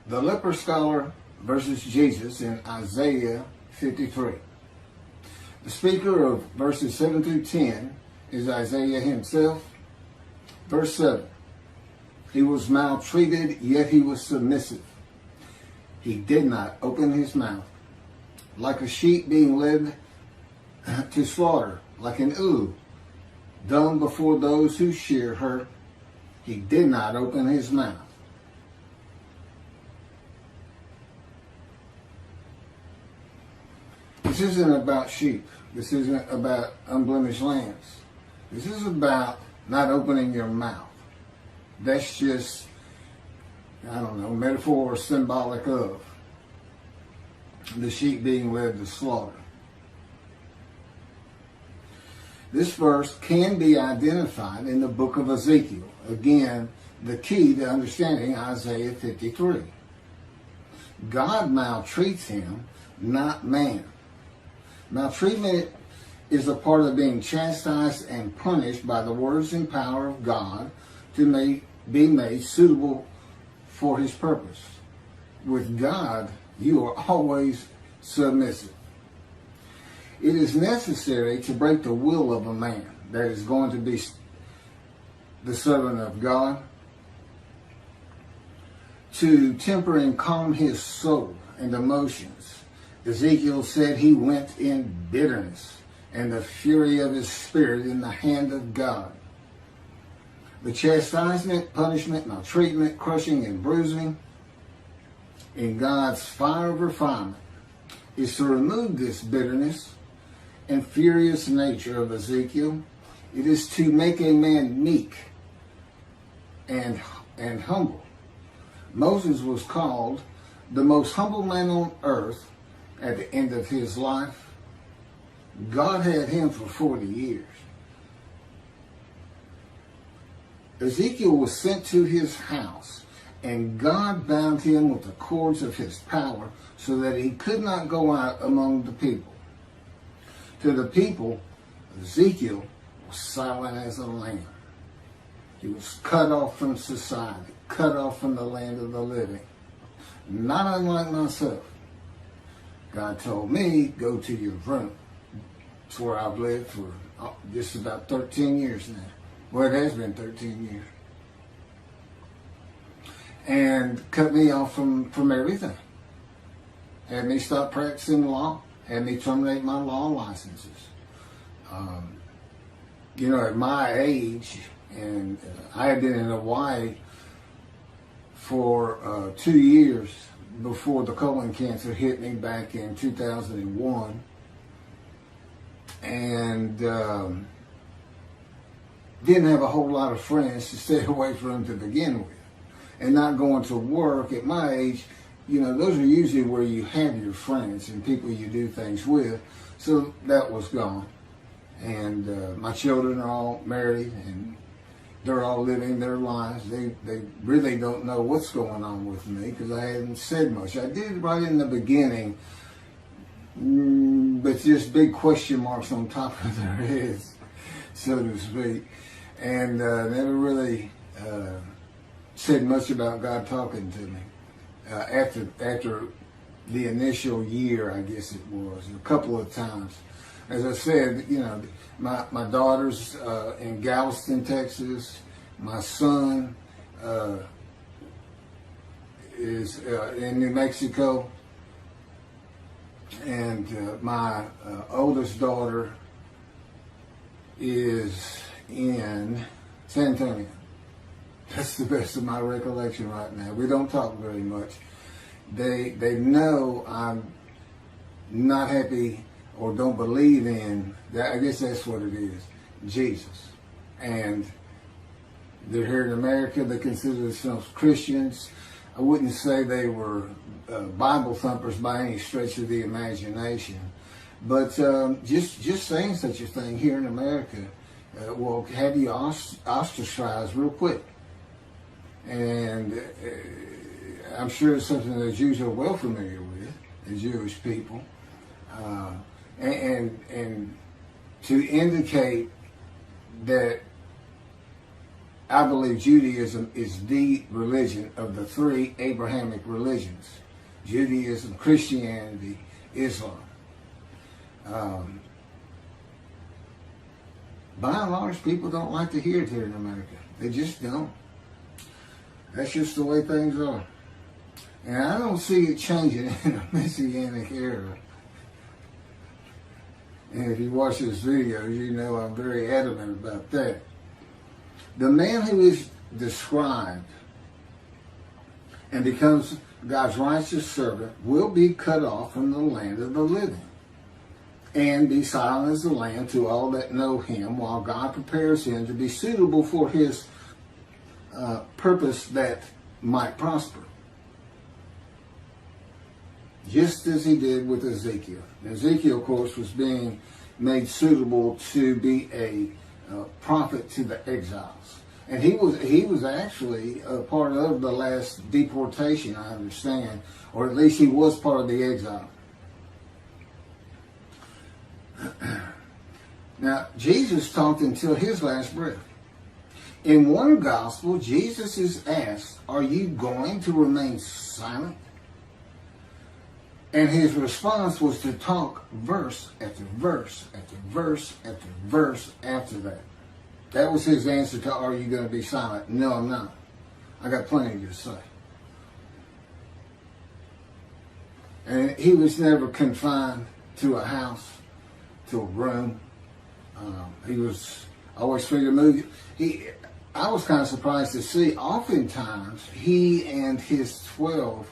The leper scholar versus Jesus in Isaiah 53. The speaker of verses 7 through 10 is Isaiah himself. Verse 7. He was maltreated, yet he was submissive. He did not open his mouth. Like a sheep being led to slaughter, like an ewe, dumb before those who shear her, he did not open his mouth. This isn't about sheep. This isn't about unblemished lambs. This is about not opening your mouth. That's just, I don't know, metaphor or symbolic of the sheep being led to slaughter. This verse can be identified in the book of Ezekiel. Again, the key to understanding Isaiah 53. God maltreats him, not man. Maltreatment is a part of being chastised and punished by the words and power of God to be made suitable for his purpose. With God, you are always submissive. It is necessary to break the will of a man that is going to be the servant of God, to temper and calm his soul and emotions. Ezekiel said he went in bitterness and the fury of his spirit in the hand of God. The chastisement, punishment, maltreatment, crushing, and bruising in God's fire of refinement is to remove this bitterness and furious nature of Ezekiel. It is to make a man meek and humble. Moses was called the most humble man on earth at the end of his life. God had him for 40 years. Ezekiel was sent to his house, and God bound him with the cords of his power so that he could not go out among the people. To the people, Ezekiel was silent as a lamb. He was cut off from society, cut off from the land of the living. Not unlike myself. God told me, go to your room. It's where I've lived for just about 13 years now. Well, it has been 13 years. And cut me off from everything. Had me stop practicing law. Had me terminate my law licenses. At my age, and I had been in Hawaii for 2 years before the colon cancer hit me back in 2001. And didn't have a whole lot of friends to stay away from to begin with. And not going to work at my age, those are usually where you have your friends and people you do things with. So that was gone. And my children are all married and they're all living their lives. They really don't know what's going on with me because I hadn't said much. I did right in the beginning, but just big question marks on top of their heads, so to speak. And never really said much about God talking to me. After the initial year, I guess it was, a couple of times. As I said, my daughter's in Galveston, Texas. My son is in New Mexico. And my oldest daughter is in San Antonio. That's the best of my recollection right now. We don't talk very much. They know I'm not happy or don't believe in that. I guess that's what it is, Jesus. And they're here in America. They consider themselves Christians. I wouldn't say they were Bible thumpers by any stretch of the imagination, but just saying such a thing here in America will have you ostracized real quick. And I'm sure it's something that Jews are well familiar with, the Jewish people. And to indicate that I believe Judaism is the religion of the three Abrahamic religions: Judaism, Christianity, Islam. By and large, people don't like to hear it here in America. They just don't. That's just the way things are. And I don't see it changing in a Messianic era. And if you watch this video, you know I'm very adamant about that. The man who is described and becomes God's righteous servant will be cut off from the land of the living and be silent as the lamb to all that know him, while God prepares him to be suitable for his purpose that might prosper. Just as he did with Ezekiel. Ezekiel, of course, was being made suitable to be a prophet to the exiles. And he was actually a part of the last deportation, I understand, or at least he was part of the exile. Now, Jesus talked until his last breath. In one gospel, Jesus is asked, "Are you going to remain silent?" And his response was to talk verse after verse after verse after verse after that. That was his answer to, "Are you going to be silent?" "No, I'm not. I got plenty to say." And he was never confined to a house, to a room. He was always free to move. I was kind of surprised to see, oftentimes, he and his 12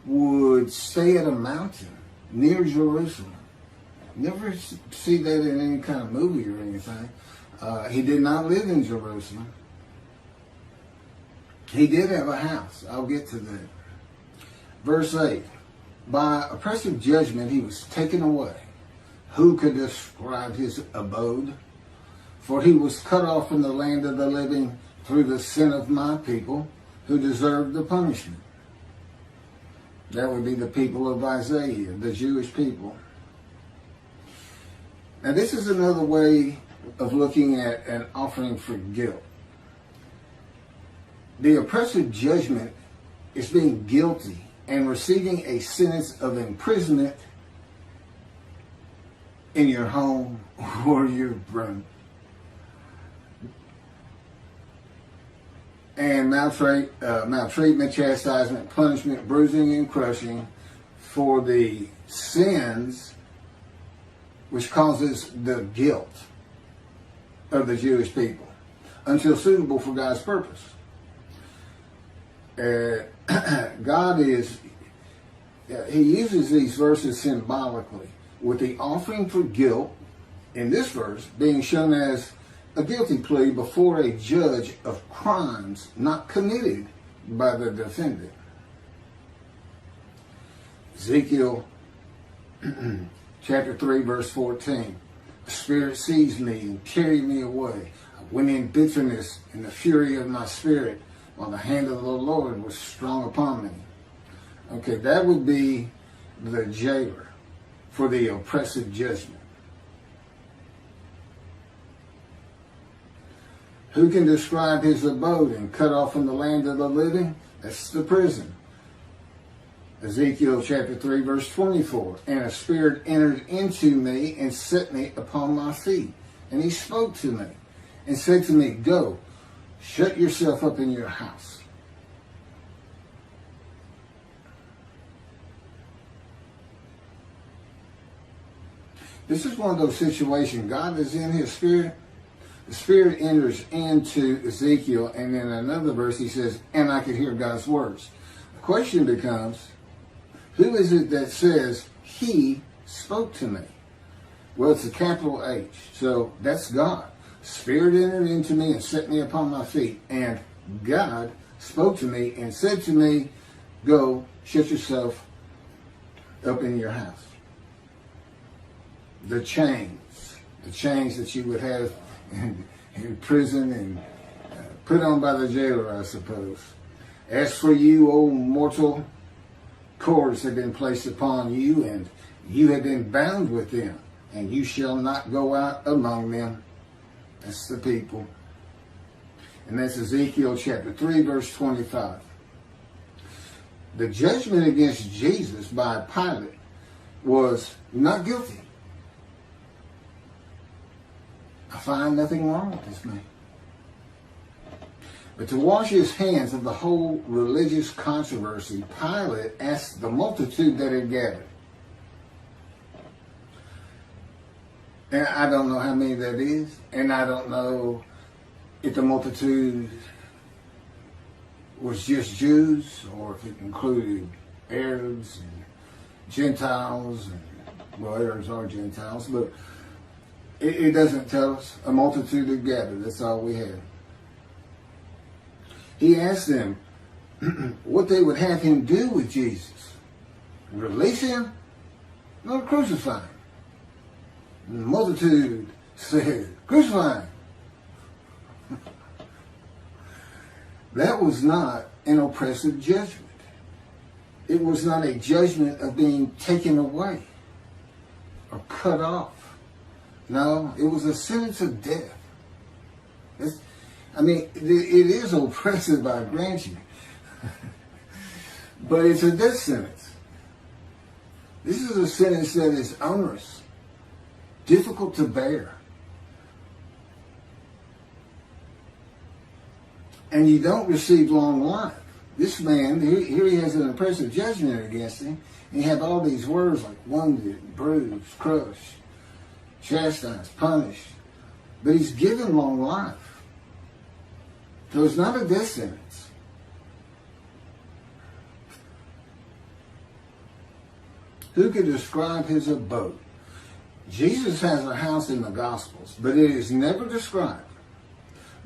would stay at a mountain near Jerusalem. Never see that in any kind of movie or anything. He did not live in Jerusalem. He did have a house. I'll get to that. Verse 8. By oppressive judgment he was taken away. Who could describe his abode? For he was cut off from the land of the living through the sin of my people, who deserved the punishment. That would be the people of Isaiah, the Jewish people. Now this is another way of looking at an offering for guilt. The oppressive judgment is being guilty and receiving a sentence of imprisonment in your home or your room. And maltreatment, chastisement, punishment, bruising, and crushing for the sins which causes the guilt of the Jewish people until suitable for God's purpose. God he uses these verses symbolically, with the offering for guilt in this verse being shown as a guilty plea before a judge of crimes not committed by the defendant. Ezekiel chapter 3, verse 14. The Spirit seized me and carried me away. I went in bitterness in the fury of my spirit, while the hand of the Lord was strong upon me. Okay, that would be the jailer for the oppressive judgment. Who can describe his abode and cut off from the land of the living? That's the prison. Ezekiel chapter 3, verse 24. And a spirit entered into me and set me upon my feet. And he spoke to me and said to me, "Go, shut yourself up in your house." This is one of those situations. God is in his spirit. The Spirit enters into Ezekiel, and in another verse he says, "And I could hear God's words." The question becomes, who is it that says, "He spoke to me"? Well, it's a capital H, so that's God. Spirit entered into me and set me upon my feet, and God spoke to me and said to me, "Go, shut yourself up in your house." The chains that you would have in prison and put on by the jailer, I suppose. As for you, O mortal, cords have been placed upon you, and you have been bound with them, and you shall not go out among them. That's the people. And that's Ezekiel chapter 3, verse 25. The judgment against Jesus by Pilate was not guilty. I find nothing wrong with this man. But to wash his hands of the whole religious controversy, Pilate asked the multitude that had gathered. And I don't know how many that is, and I don't know if the multitude was just Jews or if it included Arabs and Gentiles, and well, Arabs are Gentiles, but it doesn't tell us. A multitude had gathered, that's all we had. He asked them what they would have him do with Jesus. Release him? No, crucify him. And the multitude said, crucify him. That was not an oppressive judgment. It was not a judgment of being taken away or cut off. No, it was a sentence of death. It is oppressive, I grant you. But it's a death sentence. This is a sentence that is onerous, difficult to bear. And you don't receive long life. This man, here he has an oppressive judgment against him. And you have all these words like wounded, bruised, crushed, chastised, punished. But he's given long life. So it's not a death sentence. Who could describe his abode? Jesus has a house in the Gospels, but it is never described.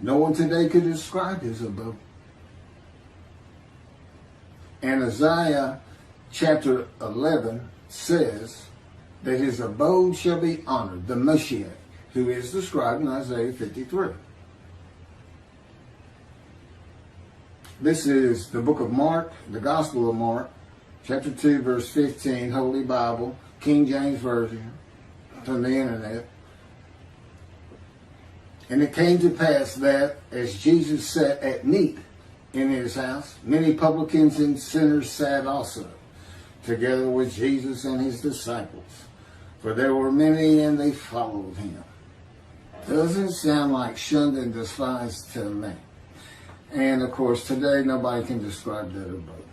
No one today could describe his abode. And Isaiah chapter 11 says that his abode shall be honored, the Moshiach, who is described in Isaiah 53. This is the book of Mark, the Gospel of Mark, chapter 2, verse 15, Holy Bible, King James Version, from the internet. And it came to pass that as Jesus sat at meat in his house, many publicans and sinners sat also, together with Jesus and his disciples. For there were many, and they followed him. Doesn't sound like shunned and despised to me. And of course, today nobody can describe that abode.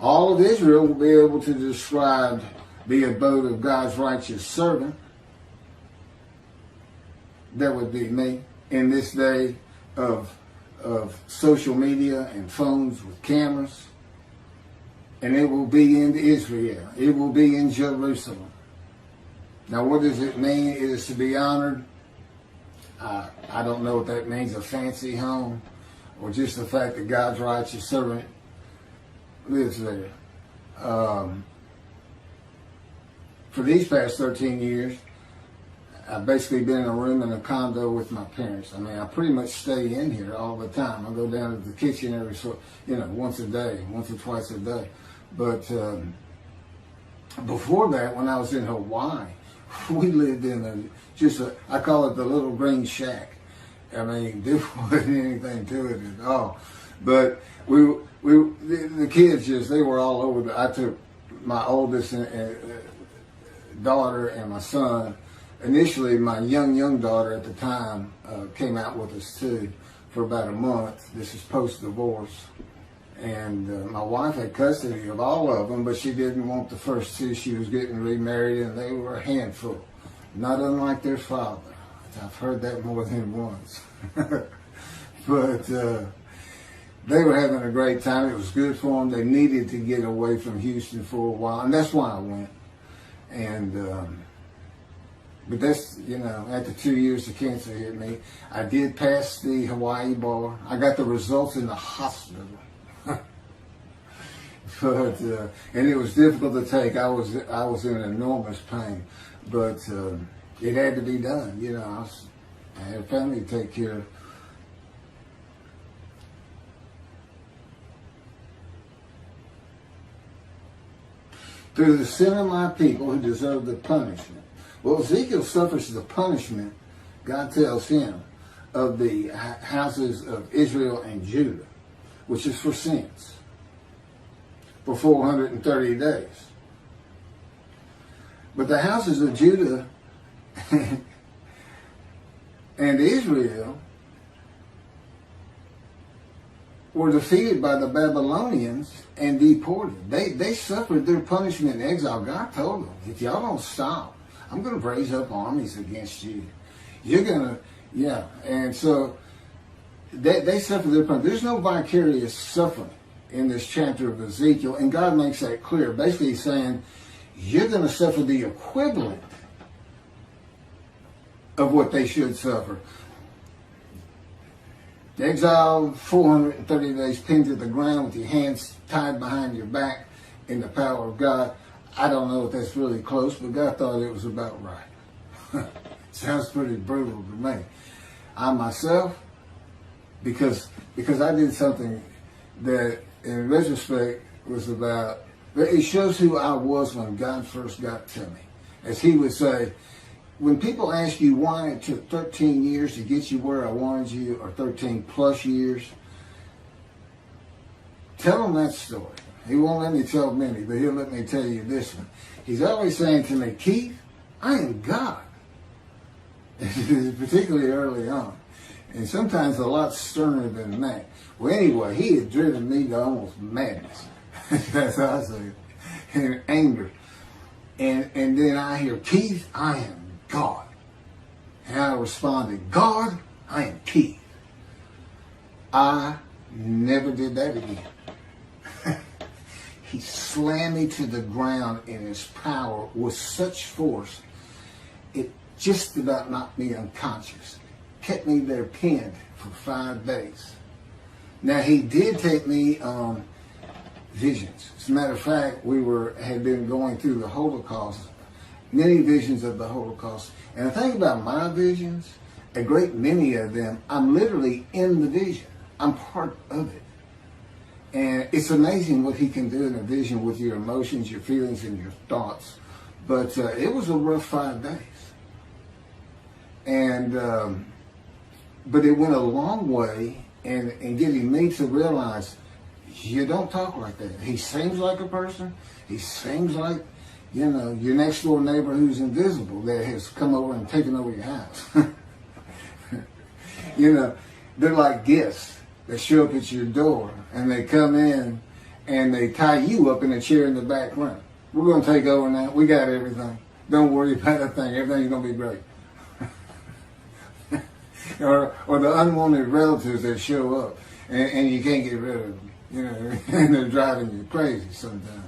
All of Israel will be able to describe the abode of God's righteous servant. That would be me in this day of social media and phones with cameras. And it will be in Israel. It will be in Jerusalem. Now, what does it mean? It is to be honored. I don't know what that means, a fancy home, or just the fact that God's righteous servant lives there. For these past 13 years, I've basically been in a room in a condo with my parents. I pretty much stay in here all the time. I go down to the kitchen once a day, once or twice a day. But before that, when I was in Hawaii, we lived in I call it the little green shack. There wasn't anything to it at all. But the kids they were all over. I took my oldest daughter and my son. Initially, my young daughter at the time came out with us too for about a month. This is post-divorce. And my wife had custody of all of them, but she didn't want the first two. She was getting remarried, and they were a handful, not unlike their father. I've heard that more than once. But they were having a great time. It was good for them. They needed to get away from Houston for a while, and that's why I went. And but that's, after 2 years the cancer hit me. I did pass the Hawaii bar. I got the results in the hospital. But and it was difficult to take. I was in enormous pain, but it had to be done. I had a family to take care of. Through the sin of my people who deserve the punishment. Well, Ezekiel suffers the punishment. God tells him of the houses of Israel and Judah, which is for sins, for 430 days. But the houses of Judah and Israel were defeated by the Babylonians and deported. They suffered their punishment in exile. God told them, if y'all don't stop, I'm going to raise up armies against you. You're going to, yeah. And so they suffered their punishment. There's no vicarious suffering in this chapter of Ezekiel, and God makes that clear. Basically he's saying, you're going to suffer the equivalent of what they should suffer. Exile, 430 days pinned to the ground with your hands tied behind your back in the power of God. I don't know if that's really close, but God thought it was about right. Sounds pretty brutal to me. I myself, because I did something that in retrospect was about, it shows who I was when God first got to me. As he would say, when people ask you why it took 13 years to get you where I wanted you, or 13 plus years, tell them that story. He won't let me tell many, but he'll let me tell you this one. He's always saying to me, Keith, I am God. Particularly early on. And sometimes a lot sterner than that. Well, anyway, he had driven me to almost madness. That's how I say it. And anger. And then I hear, Keith, I am God. And I responded, God, I am Keith. I never did that again. He slammed me to the ground in his power with such force, it just about knocked me unconscious. Kept me there pinned for 5 days. Now, he did take me on visions. As a matter of fact, had been going through the Holocaust, many visions of the Holocaust. And the thing about my visions, a great many of them, I'm literally in the vision. I'm part of it. And it's amazing what he can do in a vision with your emotions, your feelings, and your thoughts. But it was a rough 5 days. And but it went a long way in getting me to realize, you don't talk like that. He seems like a person. He seems like, your next door neighbor who's invisible that has come over and taken over your house. They're like gifts that show up at your door, and they come in and they tie you up in a chair in the back room. We're going to take over now. We got everything. Don't worry about a thing. Everything's going to be great. or the unwanted relatives that show up and you can't get rid of them. And they're driving you crazy sometimes.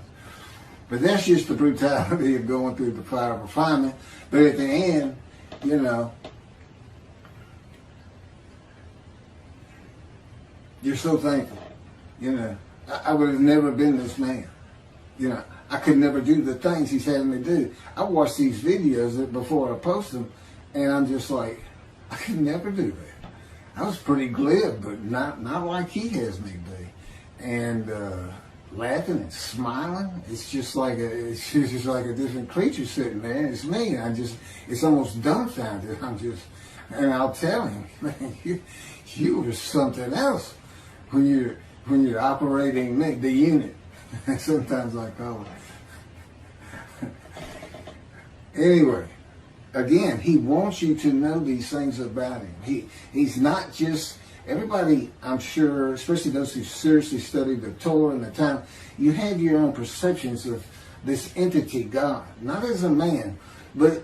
But that's just the brutality of going through the fire of refinement. But at the end, you're so thankful. I would have never been this man. I could never do the things he's having me do. I watch these videos before I post them, and I'm just like, I could never do that. I was pretty glib, but not like he has me be. And laughing and smiling, it's just like a different creature sitting there. It's me. It's almost dumbfounded. And I'll tell him, man, you were something else when you're operating the unit. Sometimes I call it. Anyway, again, he wants you to know these things about him. He's not just everybody. I'm sure, especially those who seriously study the Torah and the time, you have your own perceptions of this entity, God, not as a man, but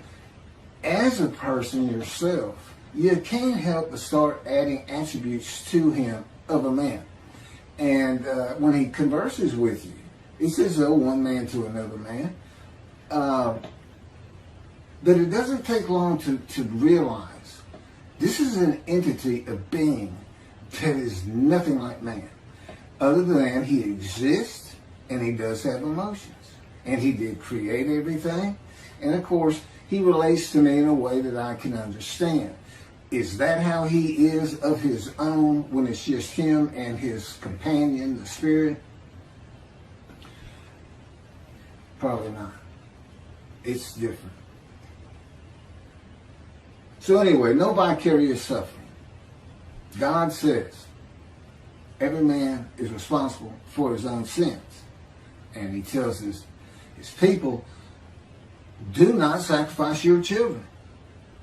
as a person yourself. You can't help but start adding attributes to him of a man. And when he converses with you, he says, one man to another man. But it doesn't take long to realize this is an entity, a being that is nothing like man, other than he exists and he does have emotions. And he did create everything. And of course, he relates to me in a way that I can understand. Is that how he is of his own when it's just him and his companion, the spirit? Probably not. It's different. So anyway, no vicarious suffering. God says every man is responsible for his own sins. And he tells his people, do not sacrifice your children.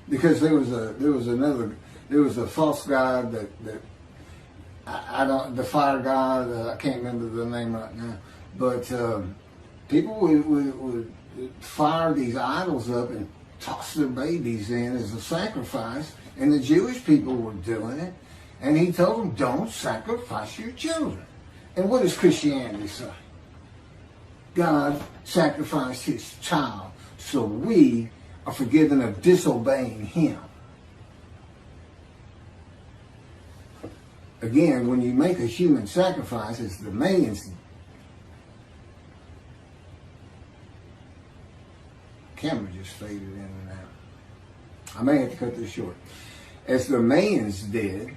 Because there was a false god that the fire god, I can't remember the name right now, but people would fire these idols up and toss their babies in as a sacrifice, and the Jewish people were doing it, and he told them, don't sacrifice your children. And what does Christianity say? God sacrificed his child so we are forgiven of disobeying him. Again, when you make a human sacrifice, it's the man's. Camera just faded in and out. I may have to cut this short. As the Mayans did,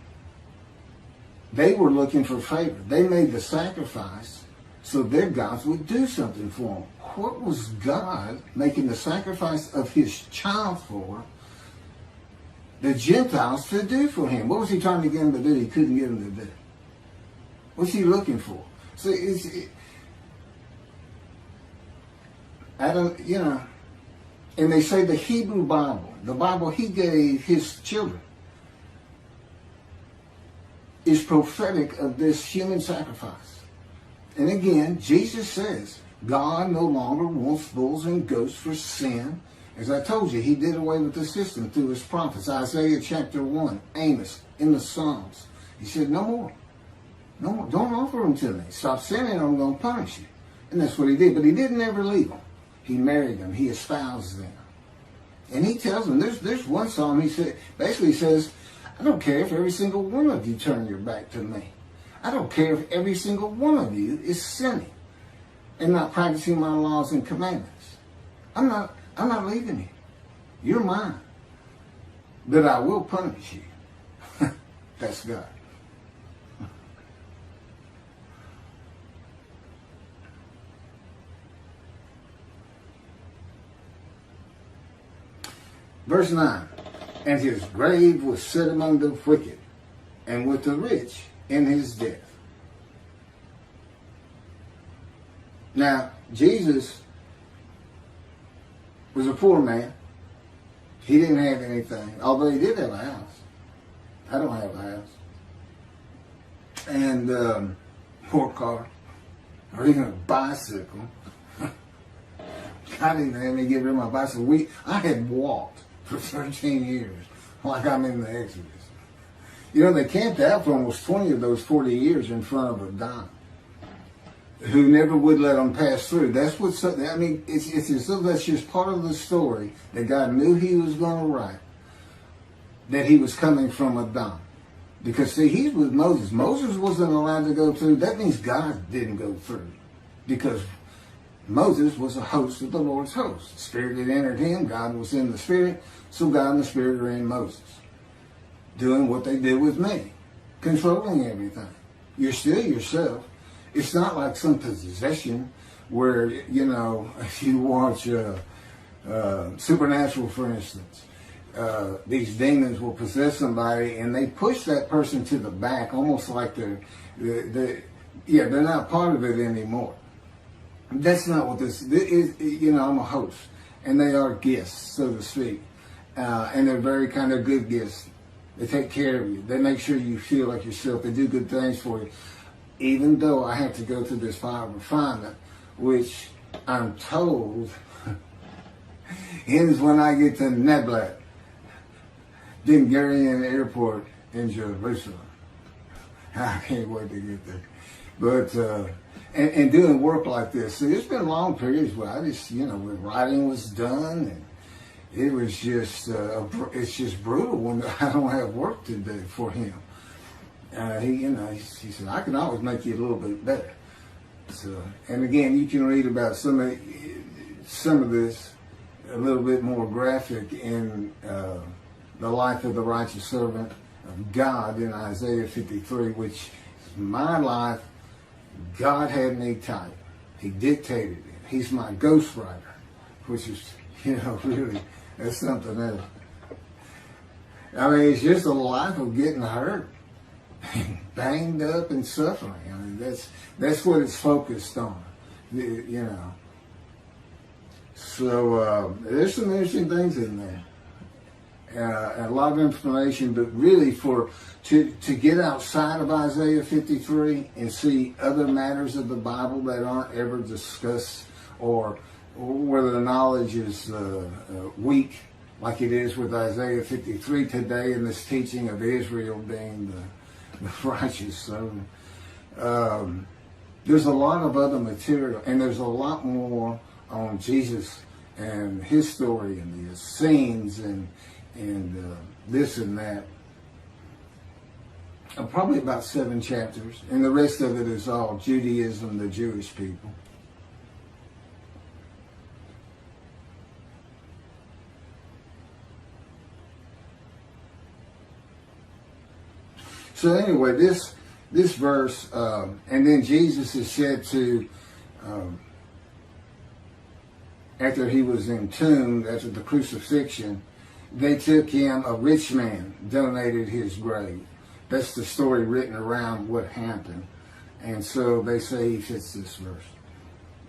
they were looking for favor. They made the sacrifice so their gods would do something for them. What was God making the sacrifice of his child for the Gentiles to do for him? What was he trying to get them to do he couldn't get them to do? What's he looking for? So and they say the Hebrew Bible, the Bible he gave his children, is prophetic of this human sacrifice. And again, Jesus says, God no longer wants bulls and goats for sin. As I told you, he did away with the system through his prophets. Isaiah chapter 1, Amos, in the Psalms. He said, no more. No more. Don't offer them to me. Stop sinning or I'm going to punish you. And that's what he did. But he didn't ever leave them. He married them. He espoused them. And he tells them, there's one psalm he says, I don't care if every single one of you turn your back to me. I don't care if every single one of you is sinning and not practicing my laws and commandments. I'm not leaving you. You're mine. But I will punish you. That's God. Verse 9. And his grave was set among the wicked, and with the rich in his death. Now, Jesus was a poor man. He didn't have anything, although he did have a house. I don't have a house. And or car, or even a bicycle. I didn't have me get rid of my bicycle. I had walked for 13 years, like I'm in the Exodus. You know, they camped out for almost 20 of those 40 years in front of a Don who never would let them pass through. That's what's, I mean, it's as though that's just part of the story that God knew he was going to write, that he was coming from a Don. Because, see, he's with Moses. Moses wasn't allowed to go through. That means God didn't go through. Because Moses was a host of the Lord's host. The Spirit had entered him. God was in the Spirit. So God and the Spirit are in Moses. Doing what they did with me. Controlling everything. You're still yourself. It's not like some possession where, you know, if you watch Supernatural, for instance, these demons will possess somebody and they push that person to the back, almost like they're not part of it anymore. That's not what this is. You know, I'm a host, and they are guests, so to speak, and they're very kind of good guests. They take care of you. They make sure you feel like yourself. They do good things for you. Even though I have to go through this fire of refinement, which I'm told ends when I get to Neblat, then Garian Airport in Jerusalem. I can't wait to get there. But, and doing work like this, so there's been long periods where I just, you know, when writing was done, and it was just, it's just brutal when I don't have work to do for him. He said, I can always make you a little bit better. So, and again, you can read about some of this a little bit more graphic in the life of the righteous servant of God in Isaiah 53, which is my life. God had me type. He dictated it. He's my ghostwriter, which is, you know, really, that's something else. I mean, it's just a life of getting hurt. banged up and suffering. I mean, that's what it's focused on, you know. So there's some interesting things in there. A lot of information, but really to get outside of Isaiah 53 and see other matters of the Bible that aren't ever discussed, or whether the knowledge is weak, like it is with Isaiah 53 today, in this teaching of Israel being the righteous. So there's a lot of other material, and there's a lot more on Jesus and his story and the Essenes and this and that. Probably about 7 chapters, and the rest of it is all Judaism, the Jewish people. So anyway, this verse, and then Jesus is said to, after he was entombed, after the crucifixion, they took him, a rich man donated his grave. That's the story written around what happened. And so they say he fits this verse.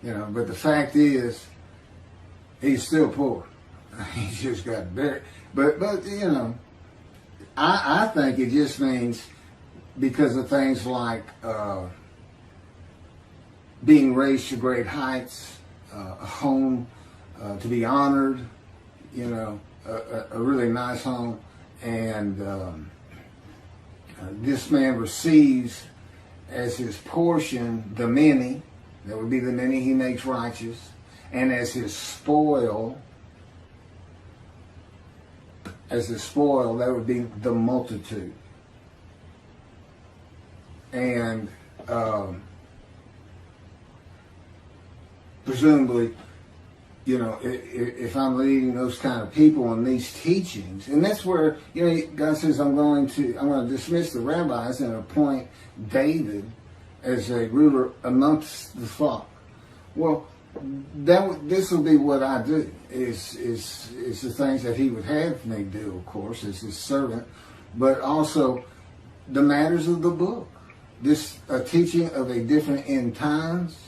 You know, but the fact is, he's still poor. He just got buried. But you know, I think it just means because of things like being raised to great heights, a home to be honored, you know, a really nice home, and this man receives as his portion the many, that would be the many he makes righteous, and as his spoil, that would be the multitude. And presumably, you know, if I'm leading those kind of people in these teachings, and that's where, you know, God says, I'm going to dismiss the rabbis and appoint David as a ruler amongst the flock. Well, this will be what I do, is the things that he would have me do, of course, as his servant, but also the matters of the book. This teaching of a different end times,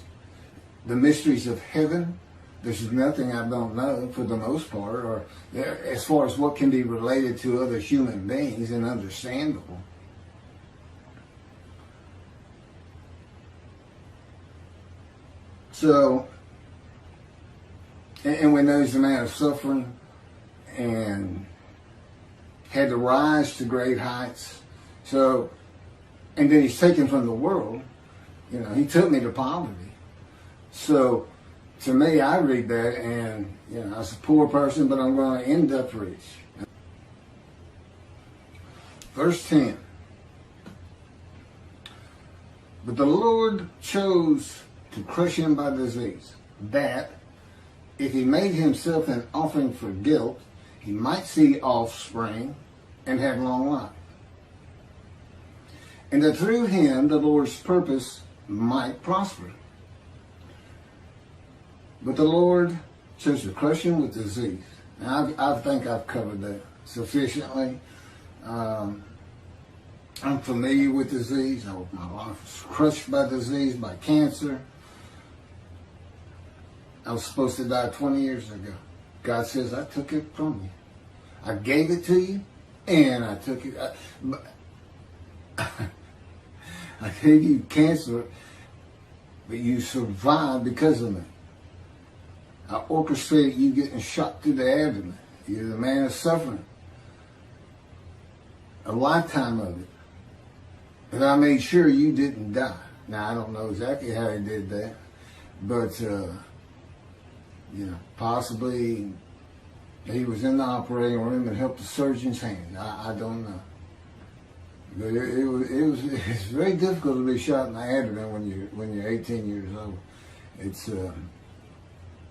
the mysteries of heaven. There's nothing I don't know for the most part, or as far as what can be related to other human beings and understandable. So, and we know he's a man of suffering and had to rise to great heights. So, and then he's taken from the world. You know, he took me to poverty. So, to me, I read that, and, you know, I was a poor person, but I'm going to end up rich. Verse 10. But the Lord chose to crush him by disease, that if he made himself an offering for guilt, he might see offspring and have long life. And that through him the Lord's purpose might prosper. But the Lord chose to crush him with disease. Now, I think I've covered that sufficiently. I'm familiar with disease. My life was crushed by disease, by cancer. I was supposed to die 20 years ago. God says, I took it from you. I gave it to you, and I took it. I gave you cancer, but you survived because of me. I orchestrated you getting shot through the abdomen. You're the man of suffering. A lifetime of it. And I made sure you didn't die. Now, I don't know exactly how he did that, but, you know, possibly he was in the operating room and helped the surgeon's hand. I don't know. But it's very difficult to be shot in the abdomen when you're 18 years old. It's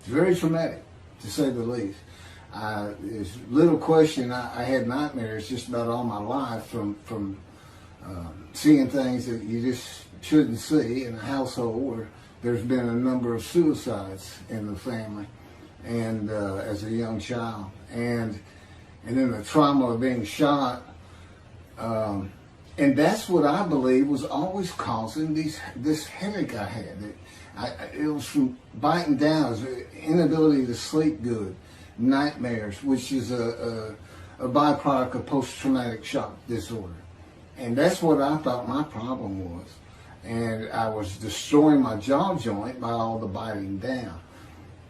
very traumatic, to say the least. There's little question. I had nightmares just about all my life from seeing things that you just shouldn't see in a household where there's been a number of suicides in the family, and as a young child, and then the trauma of being shot, and And that's what I believe was always causing this headache I had. It was from biting down, it was inability to sleep good, nightmares, which is a byproduct of post-traumatic shock disorder. And that's what I thought my problem was. And I was destroying my jaw joint by all the biting down.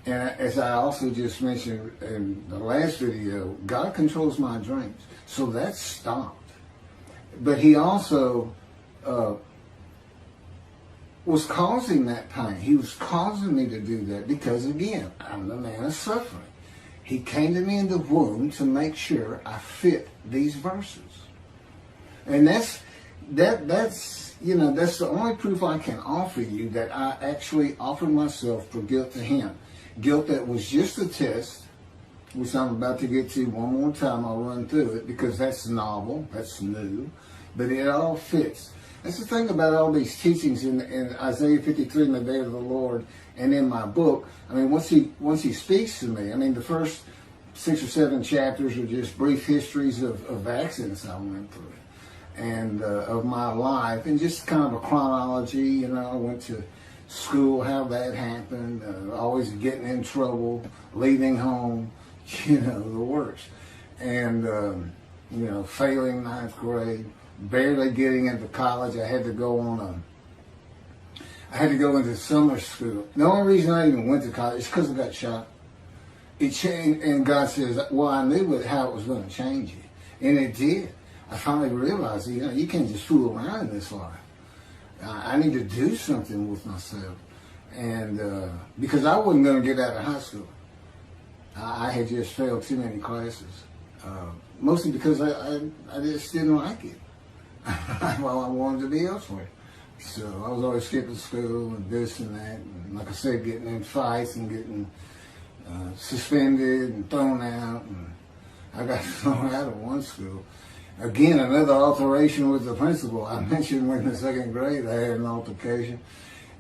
And as I also just mentioned in the last video, God controls my dreams. So that stopped. But he also was causing that pain. He was causing me to do that because, again, I'm the man of suffering. He came to me in the womb to make sure I fit these verses. And that's the only proof I can offer you that I actually offered myself for guilt to him. Guilt that was just a test, which I'm about to get to one more time. I'll run through it because that's novel, that's new, but it all fits. That's the thing about all these teachings in Isaiah 53 in the day of the Lord and in my book. I mean, once he speaks to me, I mean, the first 6 or 7 chapters are just brief histories of accidents I went through and of my life and just kind of a chronology. I went to school, how that happened, always getting in trouble, leaving home, the works. And, failing 9th grade, barely getting into college. I had to go into summer school. The only reason I even went to college is because I got shot. It changed, and God says, well, I knew how it was going to change you. And it did. I finally realized, you can't just fool around in this life. I need to do something with myself. And because I wasn't going to get out of high school. I had just failed too many classes. Mostly because I just didn't like it. Well, I wanted to be elsewhere. So I was always skipping school and this and that. And like I said, getting in fights and getting suspended and thrown out. And I got thrown out of one school. Again, another alteration with the principal. I mentioned when in the 2nd grade I had an altercation.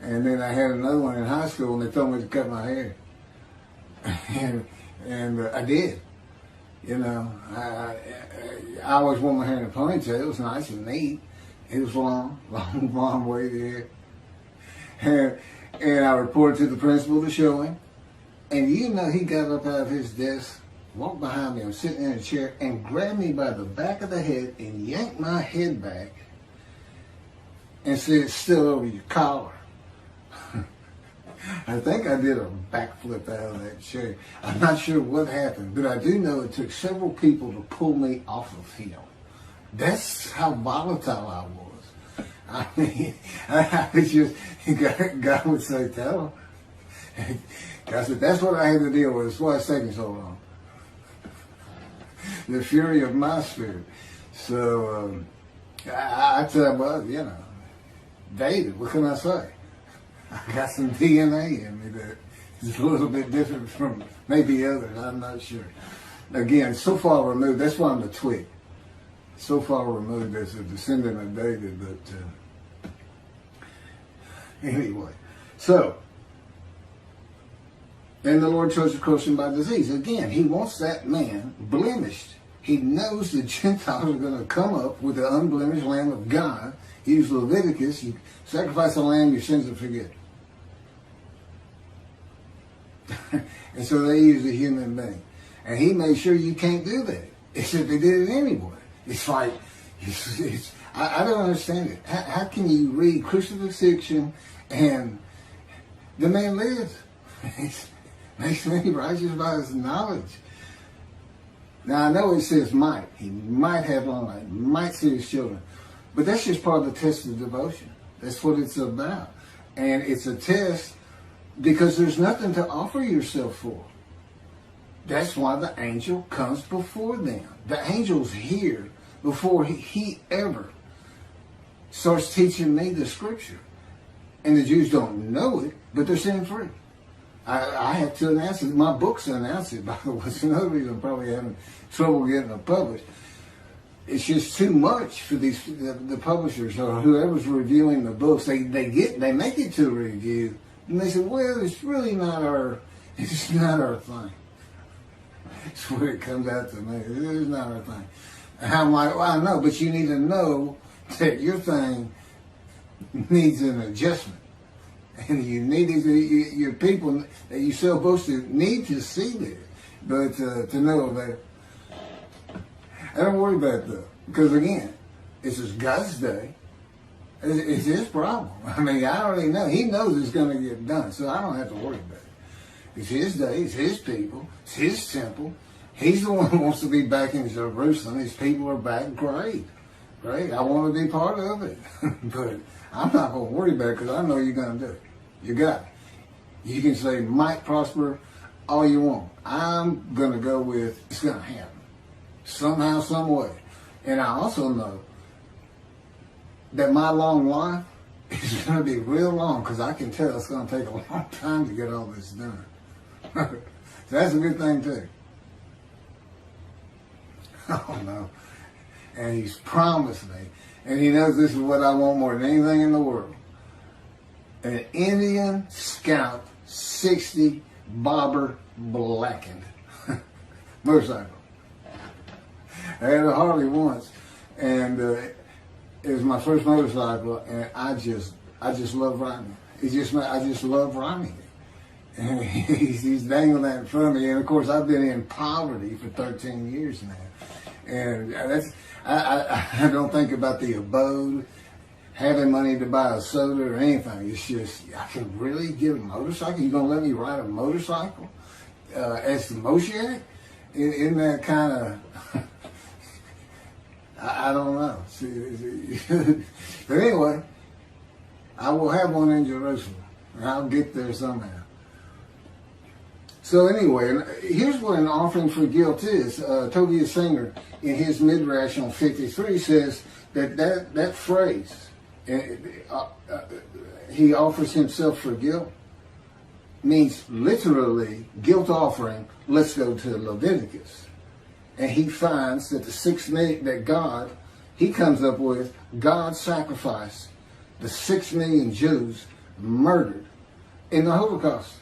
And then I had another one in high school and they told me to cut my hair. And I did. I always wore my hair in a ponytail. It was nice and neat. It was long blonde wavy hair. And I reported to the principal to show him. And he got up out of his desk, walked behind me, I'm sitting in a chair, and grabbed me by the back of the head and yanked my head back and said, "It's still over your collar." I think I did a backflip out of that chair. I'm not sure what happened, but I do know it took several people to pull me off of him. That's how volatile I was. I mean, I was just, God would say, "Tell him." God said, "That's what I had to deal with. That's why it's taking so long." The fury of my spirit. So, I tell you, David, what can I say? I got some DNA in me that is a little bit different from maybe others. I'm not sure. Again, so far removed. That's why I'm the twig. So far removed as a descendant of David. But anyway, so and the Lord chose to crush him by disease. Again, he wants that man blemished. He knows the Gentiles are going to come up with the unblemished Lamb of God. He used Leviticus. You sacrifice a lamb, your sins are forgiven. And so they used a human being. And he made sure you can't do that. Except they did it anyway. It's like, I don't understand it. How can you read crucifixion and the man lives? Makes me righteous by his knowledge. Now, I know it says might. He might have long life, might see his children. But that's just part of the test of devotion. That's what it's about. And it's a test because there's nothing to offer yourself for. That's why the angel comes before them. The angel's here before he ever starts teaching me the scripture. And the Jews don't know it, but they're sin free. I have to announce it. My books announce it, by the way. It's another reason I'm probably having trouble getting it published. It's just too much for the publishers or whoever's reviewing the books. They make it to a review, and they say, "Well, it's really not our thing." That's where it comes out to me. It is not our thing. And I'm like, well, I know, but you need to know that your thing needs an adjustment. And you need your people that you're supposed to need to see this. But to know that, I don't worry about it though. Because again, this is God's day. It's his problem. I mean, I already know. He knows it's going to get done. So I don't have to worry about it. It's his day. It's his people. It's his temple. He's the one who wants to be back in Jerusalem. His people are back. Great. Great. I want to be part of it. But I'm not going to worry about it because I know you're going to do it. You got it. You can say might prosper all you want. I'm going to go with it's going to happen. Somehow, some way. And I also know that my long life is going to be real long because I can tell it's going to take a long time to get all this done. So that's a good thing too. Oh no. And he's promised me, and he knows this is what I want more than anything in the world. An Indian Scout 60 bobber blackened motorcycle. I had a Harley once, and it was my first motorcycle, and I just love riding it. I just love riding it. And he's dangling that in front of me, and of course I've been in poverty for 13 years now, and I don't think about the abode, having money to buy a soda or anything. It's just I can really get a motorcycle. You gonna let me ride a motorcycle as the Moshiach? Isn't that kind of I don't know. But anyway, I will have one in Jerusalem, and I'll get there somehow. So anyway, here's what an offering for guilt is. Tobias Singer, in his Midrash on 53, says that phrase, he offers himself for guilt, means literally guilt offering. Let's go to Leviticus. And he finds that the 6 million that God, he comes up with, God sacrificed the 6 million Jews murdered in the Holocaust.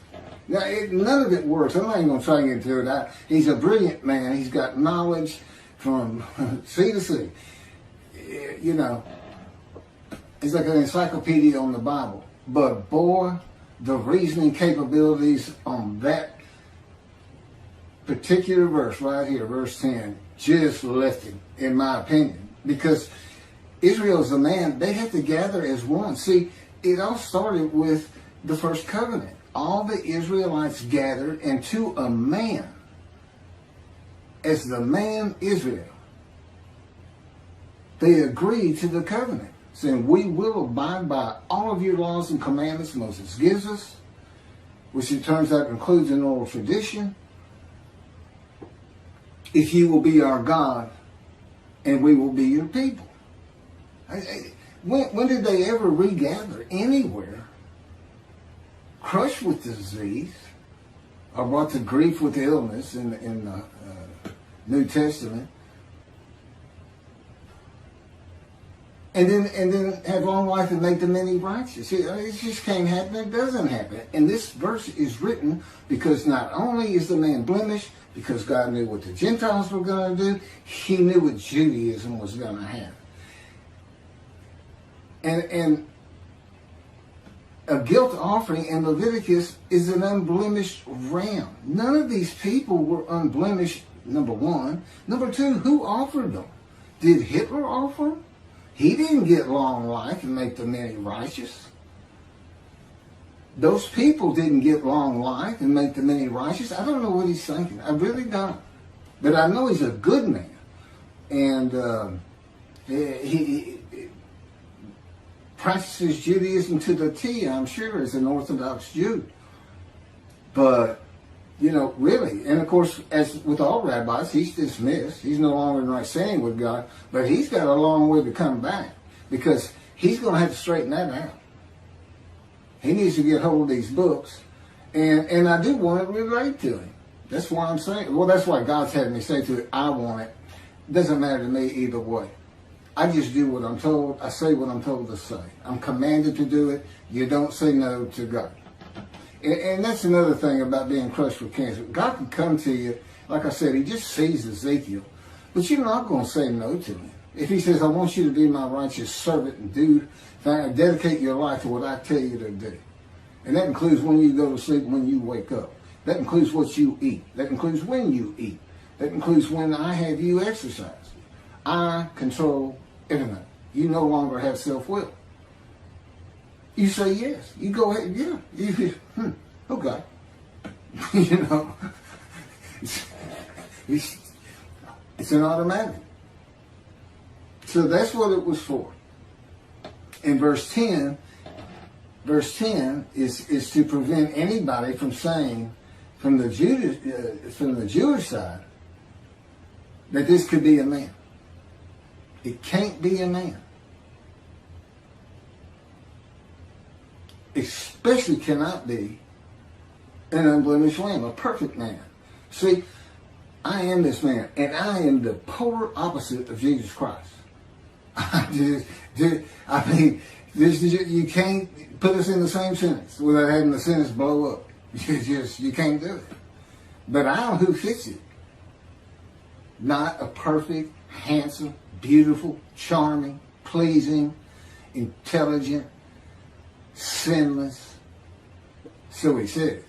Now, none of it works. I'm not even going to try and get into it. He's a brilliant man. He's got knowledge from sea to sea. You know, he's like an encyclopedia on the Bible. But boy, the reasoning capabilities on that particular verse right here, verse 10, just left him, in my opinion. Because Israel's a man, they have to gather as one. See, it all started with the first covenant. All the Israelites gathered into a man, as the man Israel. They agreed to the covenant, saying, we will abide by all of your laws and commandments Moses gives us, which it turns out includes an oral tradition. If you will be our God, and we will be your people. When did they ever regather anywhere? Crushed with disease, or brought to grief with illness in the New Testament, and then have long life and make the many righteous. It just can't happen. It doesn't happen. And this verse is written because not only is the man blemished, because God knew what the Gentiles were going to do, he knew what Judaism was going to have. And a guilt offering in Leviticus is an unblemished ram. None of these people were unblemished, number one. Number two, who offered them? Did Hitler offer them? He didn't get long life and make the many righteous. Those people didn't get long life and make the many righteous. I don't know what he's thinking. I really don't. But I know he's a good man. And he practices Judaism to the T, I'm sure, as an Orthodox Jew. But, you know, really, and of course, as with all rabbis, he's dismissed. He's no longer in right standing with God, but he's got a long way to come back because he's going to have to straighten that out. He needs to get hold of these books, and I do want to relate to him. That's why I'm saying, well, that's why God's had me say to it, I want it. Doesn't matter to me either way. I just do what I'm told. I say what I'm told to say. I'm commanded to do it. You don't say no to God. And that's another thing about being crushed with cancer. God can come to you, like I said, he just sees Ezekiel, but you're not going to say no to him. If he says, I want you to be my righteous servant and dedicate your life to what I tell you to do. And that includes when you go to sleep, when you wake up. That includes what you eat. That includes when you eat. That includes when I have you exercise. I control everything. You no longer have self-will. You say yes. You go ahead, yeah. Okay. You know, it's an automatic. So that's what it was for. In verse 10 is to prevent anybody from saying, from the Jewish side, that this could be a man. It can't be a man. Especially cannot be an unblemished lamb, a perfect man. See, I am this man, and I am the polar opposite of Jesus Christ. You can't put us in the same sentence without having the sentence blow up. You can't do it. But I am who fits it. Not a perfect, handsome, beautiful, charming, pleasing, intelligent, sinless. So he says.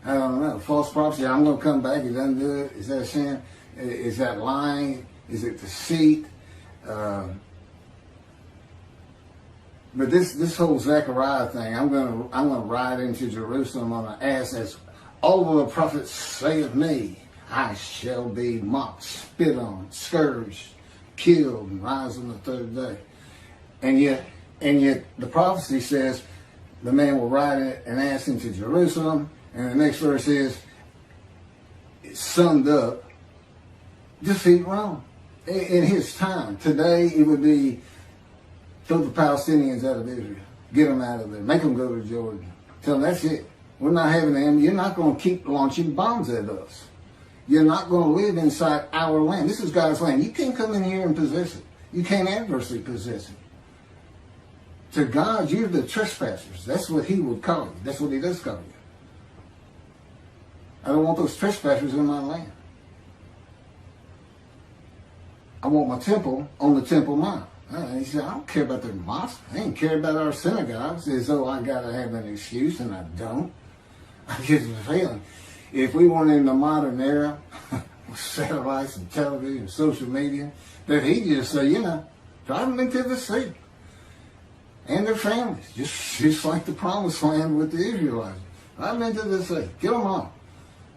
I don't know. False prophecy, I'm going to come back. He doesn't do it. Is that sin? Is that lying? Is it deceit? But this whole Zechariah thing, I'm gonna ride into Jerusalem on an ass as all of the prophets say of me, I shall be mocked, spit on, scourged, killed, and rise on the third day. And yet the prophecy says the man will ride an ass into Jerusalem, and the next verse is, it's summed up, defeat Rome. In his time, today it would be throw the Palestinians out of Israel, get them out of there, make them go to Jordan. Tell them that's it. We're not having them. You're not going to keep launching bombs at us. You're not going to live inside our land. This is God's land. You can't come in here and possess it. You can't adversely possess it. To God, you're the trespassers. That's what he would call you. That's what he does call you. I don't want those trespassers in my land. I want my temple on the Temple Mount. He said, I don't care about their mosque. I ain't care about our synagogues as though I got to have an excuse, and I don't. I get the feeling. If we weren't in the modern era with satellites and television and social media, that he'd just say, drive them into the sea. And their families, just like the promised land with the Israelites. Drive them into the sea. Get them home.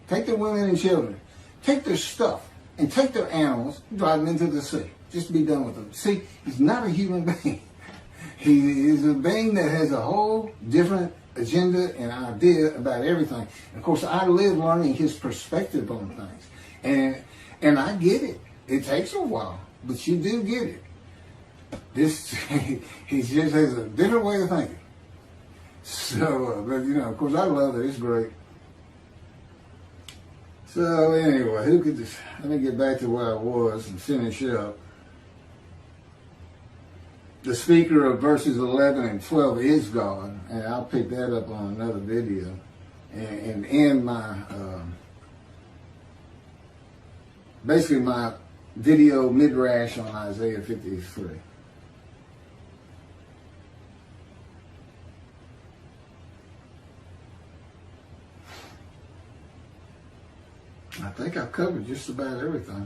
Take their women and children. Take their stuff. And take their animals, drive them into the sea. Just be done with them. See, he's not a human being. He is a being that has a whole different agenda and idea about everything. And of course, I live learning his perspective on things. And I get it. It takes a while, but you do get it. He just has a different way of thinking. So, but of course, I love it. It's great. So anyway, let me get back to where I was and finish up. The speaker of verses 11 and 12 is God, and I'll pick that up on another video and end my, basically my video midrash on Isaiah 53. I think I've covered just about everything.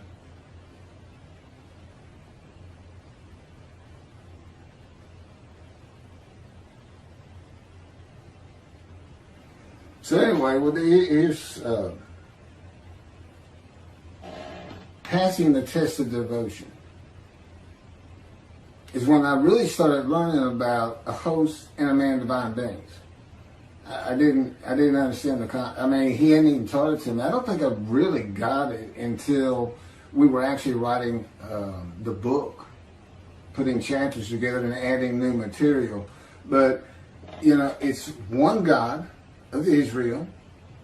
So anyway, here's passing the test of devotion. Is when I really started learning about a host and a man of divine beings. I didn't understand he hadn't even taught it to me. I don't think I really got it until we were actually writing the book, putting chapters together and adding new material. But, it's one God of Israel,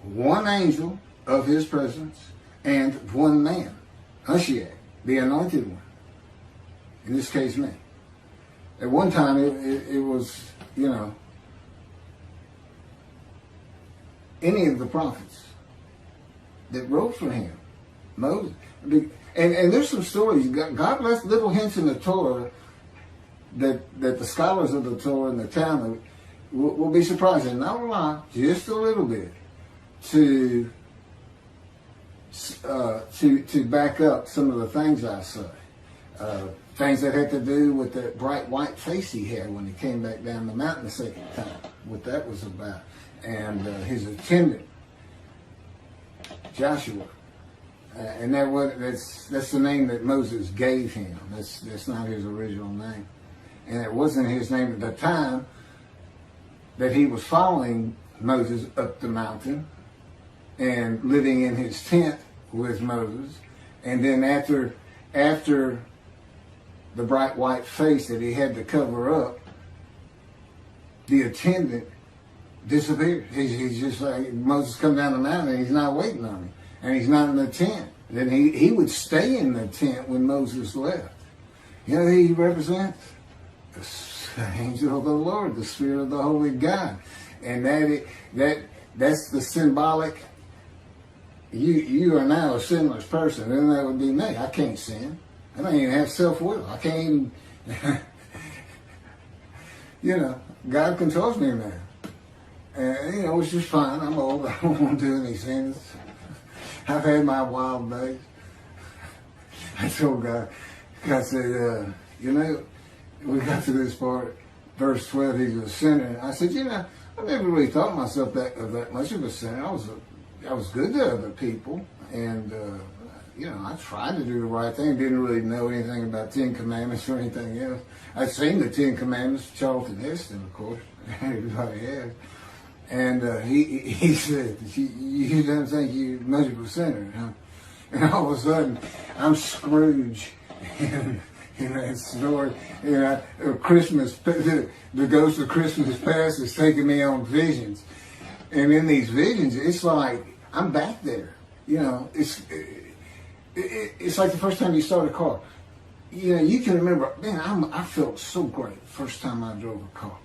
one angel of his presence, and one man, Moshiach, the anointed one. In this case, me. At one time, it was, any of the prophets that wrote for him, Moses. And there's some stories. God left little hints in the Torah that the scholars of the Torah in the Talmud will be surprised, and not a lot, just a little bit, to back up some of the things I say. Things that had to do with the bright white face he had when he came back down the mountain the second time, what that was about. And his attendant, Joshua. And that's the name that Moses gave him. That's not his original name. And it wasn't his name at the time that he was following Moses up the mountain and living in his tent with Moses. And then after the bright white face that he had to cover up, the attendant disappeared. He's just like, Moses come down the mountain and he's not waiting on him. And he's not in the tent. Then he would stay in the tent when Moses left. You know who he represents? The angel of the Lord, the Spirit of the Holy God. And that's the symbolic, you are now a sinless person. Then that would be me. I can't sin. I don't even have self-will. I can't even, God controls me now. And, it's just fine. I'm old. I don't want to do any sins. I've had my wild days. I told God said, we got to this part, verse 12, he's a sinner. I said, I never really thought myself that much of a sinner. I was good to other people, and I tried to do the right thing. Didn't really know anything about 10 Commandments or anything else. I'd seen the 10 Commandments, Charlton Heston, of course. Everybody has. And he said, you don't think you're much of a sinner, huh? And all of a sudden, I'm Scrooge in that story. Christmas, the ghost of Christmas past is taking me on visions. And in these visions, it's like, I'm back there. It's like the first time you start a car. You can remember, man, I felt so great the first time I drove a car.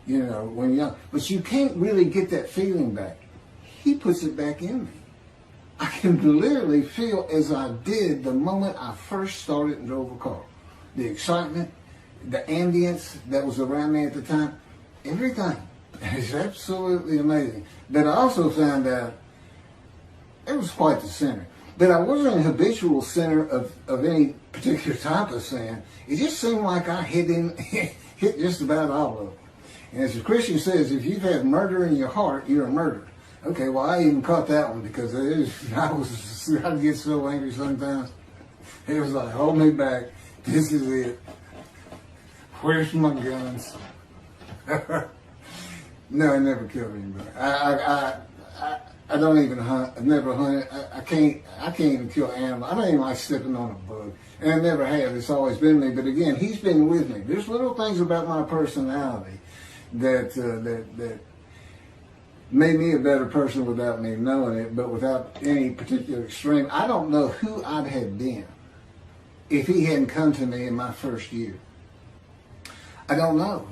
When young, but you can't really get that feeling back. He puts it back in me. I can literally feel as I did the moment I first started and drove a car. The excitement, the ambience that was around me at the time, everything. It's absolutely amazing. But I also found out it was quite the sinner. But I wasn't a habitual sinner of any particular type of sin. It just seemed like I hit just about all of them. And as the Christian says, if you've had murder in your heart, you're a murderer. Okay, well, I even caught that one because I'd get so angry sometimes. It was like, hold me back. This is it. Where's my guns? No, I never killed anybody. I don't even hunt. I've never hunted. I can't even kill animals. I don't even like stepping on a bug. And I never have. It's always been me. But again, he's been with me. There's little things about my personality that made me a better person without me knowing it, but without any particular extreme. I don't know who I'd have been if he hadn't come to me in my first year. I don't know.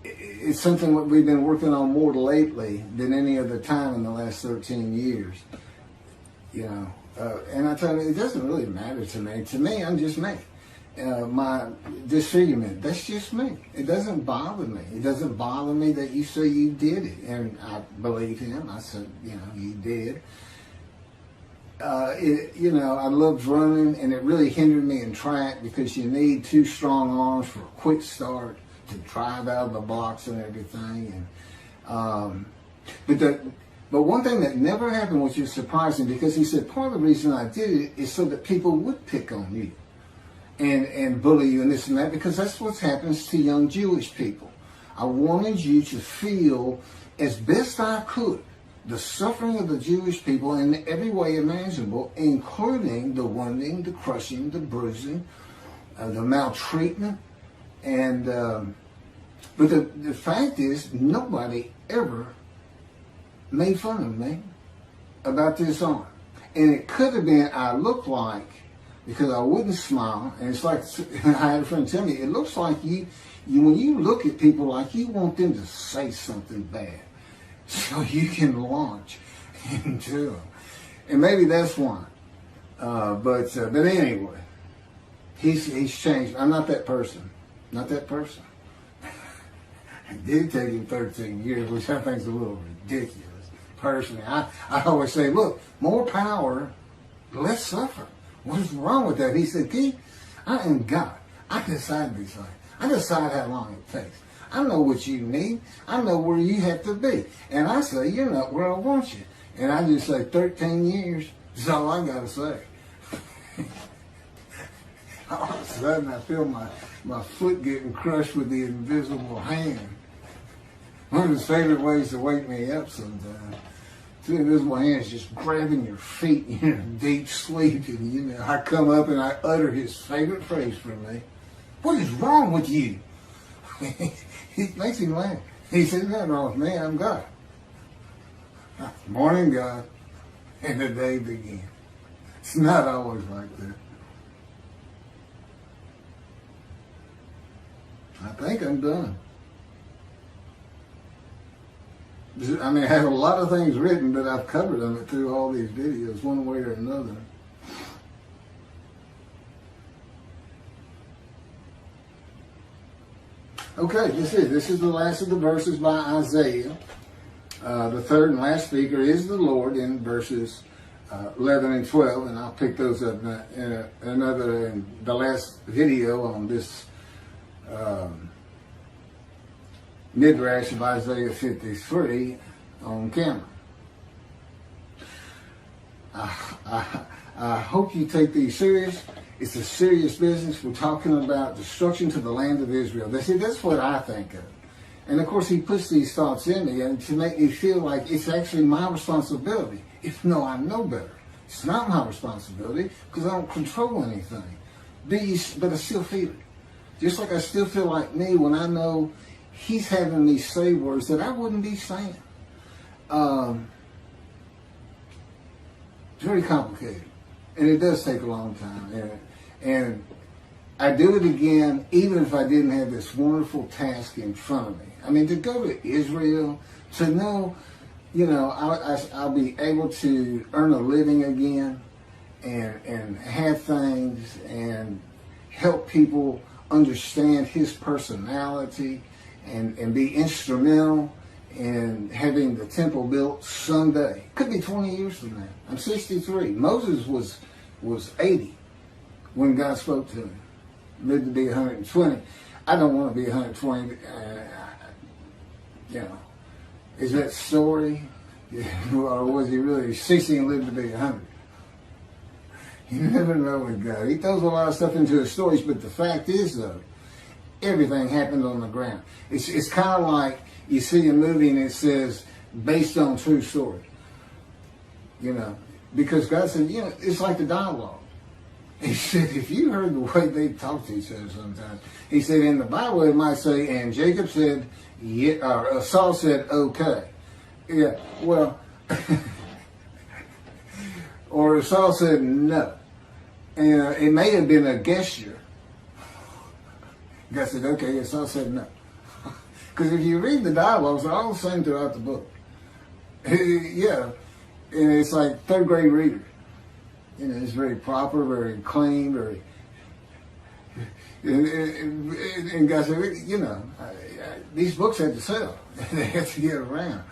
It's something that we've been working on more lately than any other time in the last 13 years. And I tell you, it doesn't really matter to me. To me, I'm just me. My disfigurement, that's just me. It doesn't bother me. It doesn't bother me that you say you did it. And I believe him. I said, you did. I loved running, and it really hindered me in track because you need 2 strong arms for a quick start to drive out of the blocks and everything. And but one thing that never happened, which is surprising, because he said part of the reason I did it is so that people would pick on you and bully you and this and that, because that's what happens to young Jewish people. I wanted you to feel, as best I could, the suffering of the Jewish people in every way imaginable, including the wounding, the crushing, the bruising, the maltreatment. And but the fact is, nobody ever made fun of me about this arm. And it could have been, I looked like, because I wouldn't smile, and it's like, I had a friend tell me, it looks like you when you look at people, like you want them to say something bad so you can launch into them. And maybe that's why. But anyway, he's changed. I'm not that person. Not that person. It did take him 13 years, which I think is a little ridiculous. Personally, I always say, look, more power, less suffer. What's wrong with that? He said, Keith, I am God. I decide these things. I decide how long it takes. I know what you need. I know where you have to be. And I say, you're not where I want you. And I just say 13 years is all I got to say. All of a sudden, I feel my foot getting crushed with the invisible hand. One of his favorite ways to wake me up sometimes. Two invisible hands just grabbing your feet in your deep sleep. And, I come up and I utter his favorite phrase for me. What is wrong with you? He makes him laugh. He said, nothing wrong with me. I'm God. Morning, God. And the day begins. It's not always like that. I think I'm done. I mean, I have a lot of things written, but I've covered them through all these videos, one way or another. Okay, this is the last of the verses by Isaiah. The third and last speaker is the Lord in verses 11 and 12, and I'll pick those up in the last video on this midrash of Isaiah 53 on camera. I hope you take these serious. It's a serious business. We're talking about destruction to the land of Israel. That's what I think of. And of course, he puts these thoughts in me and to make me feel like it's actually my responsibility. Even though I know better. It's not my responsibility because I don't control anything. But I still feel it. Just like I still feel like me when I know he's having me say words that I wouldn't be saying. It's very complicated. And it does take a long time. And I do it again, even if I didn't have this wonderful task in front of me. I mean, to go to Israel, to know, I'll be able to earn a living again and have things and help people understand his personality and be instrumental in having the temple built someday. Could be 20 years from now. I'm 63. Moses was 80 when God spoke to him. Lived to be 120. I don't want to be 120. Is that story? Or was he really 60 and lived to be 100? You never know with God. He throws a lot of stuff into his stories, but the fact is, though, everything happened on the ground. It's kind of like you see a movie and it says, based on true story. Because God said, it's like the dialogue. He said, if you heard the way they talk to each other sometimes, he said, in the Bible it might say, and Jacob said, yeah, or Saul said, okay. Yeah, well, or Saul said, no. And it may have been a gesture. God said, okay, and Saul said, no. Because if you read the dialogues, they're all the same throughout the book. Yeah, and it's like third grade reader. It's very proper, very clean, very. And God said, these books have to sell. They have to get around.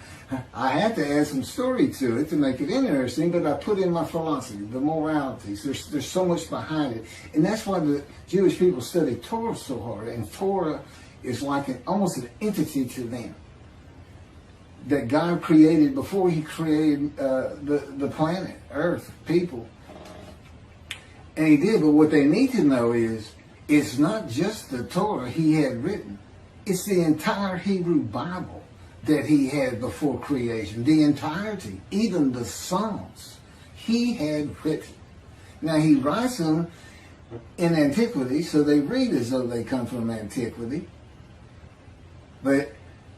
I had to add some story to it to make it interesting, but I put in my philosophy, the moralities. There's so much behind it. And that's why the Jewish people study Torah so hard. And Torah is like almost an entity to them that God created before he created the planet, Earth, people. And he did, but what they need to know is it's not just the Torah he had written. It's the entire Hebrew Bible that he had before creation. The entirety, even the Psalms, he had written. Now he writes them in antiquity, so they read as though they come from antiquity. But,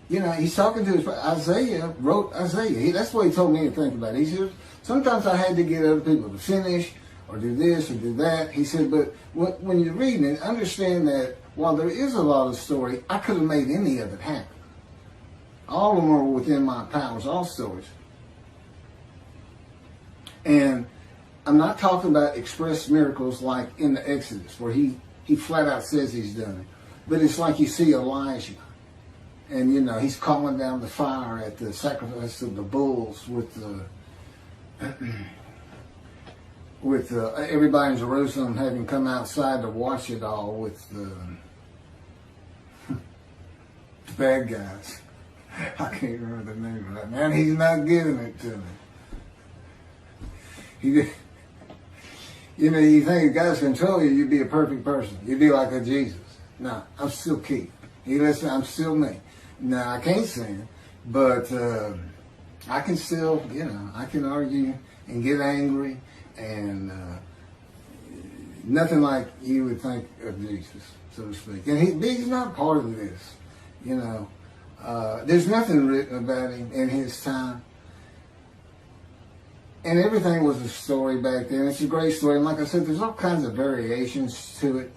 he's talking to his, Isaiah wrote Isaiah. That's what he told me to think about. He said, sometimes I had to get other people to finish, or do this, or do that. He said, but when you're reading it, understand that while there is a lot of story, I could have made any of it happen. All of them are within my powers, all stories. And I'm not talking about express miracles like in the Exodus, where he flat out says he's done it. But it's like you see Elijah, and you know, he's calling down the fire at the sacrifice of the bulls with everybody in Jerusalem having come outside to watch it all with the bad guys. I can't remember the name of that man. He's not giving it to me. You know, you think if God's control you, you'd be a perfect person. You'd be like a Jesus. No, I'm still Keith. You listen, I'm still me. Now, I can't sing, but I can still, you know, I can argue and get angry, and nothing like you would think of Jesus, so to speak. And he's not part of this, you know. There's nothing written about him in his time. And everything was a story back then. It's a great story. And like I said, there's all kinds of variations to it.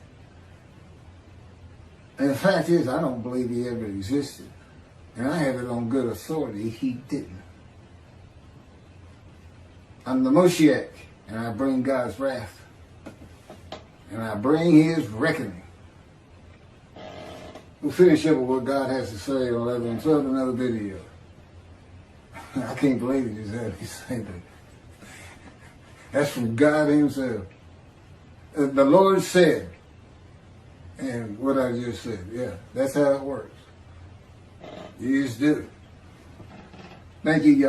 And the fact is, I don't believe he ever existed. And I have it on good authority, he didn't. I'm the Moshiach, and I bring God's wrath. And I bring his reckoning. We'll finish up with what God has to say on 11 and 12, another video. I can't believe he just had me say that. That's from God himself. The Lord said, and what I just said, yeah, that's how it works. You just do it. Thank you, y'all.